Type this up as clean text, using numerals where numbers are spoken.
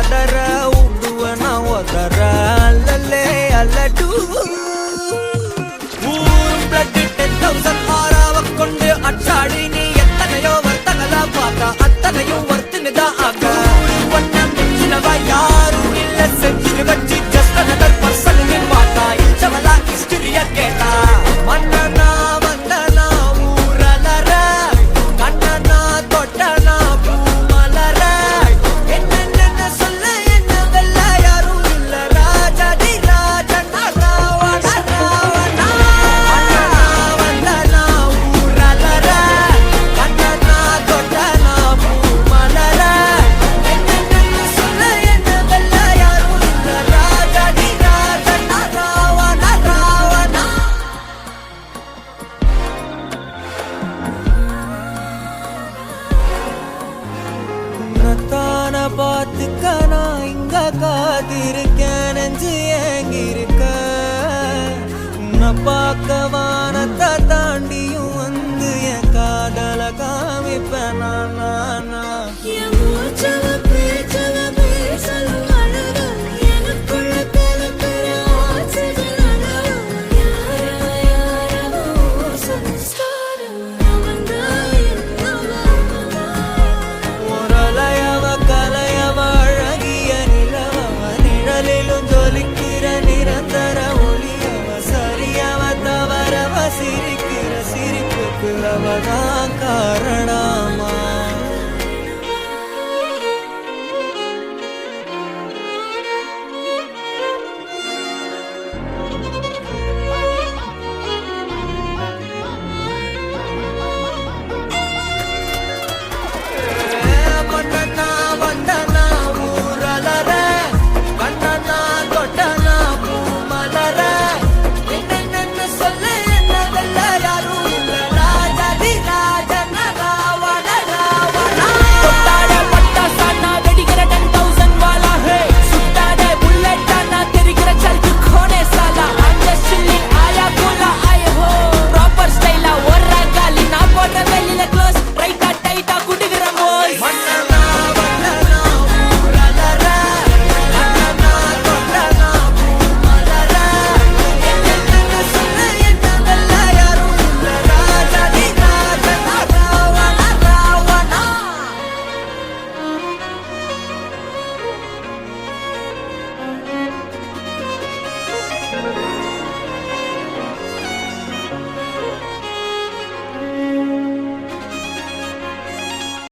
ಪದರ ಉಡುವನ ಒದರ ಅಲ್ಲಲ್ಲೇ ಅಲ್ಲಡು ഊറും ബ്ലഡ് 10,000 ആറാവക്കൊണ്ട് അച്ചാടി നീ എത്തനയോ വർത്തനല പാത്ത അത്തനയും വർത്തിനിത ആക വണ്ണം ചിലവ യാരും ഇല്ല സെഞ്ചുറി വച്ച് ജസ്റ്റ് അനദർ പർസൺ ഇൻ വാത്ത ഇച്ചവല ഹിസ്റ്ററിയ കേട്ട മണ്ണന വന്ദന ഊരലര കണ്ണന തൊട്ടന പൂമലര എന്നെന്ന சொல்ல എന്നവല്ല യാരും ഇല്ല രാജാതി രാജന രാവണ രാവണ വന്ദന ഊരലര കണ്ണന തൊട്ടന പൂമലര എന്നെന്ന சொல்ல എന്നവല്ല യാരും ഇല്ല രാജാതി രാജന രാവണ രാവണ உன்னத்தான பார்த்துக்க நான் இங்க காத்திருக்கேன் நெஞ்சு ஏங்கிருக்க உன்னை பார்க்க வானத்தை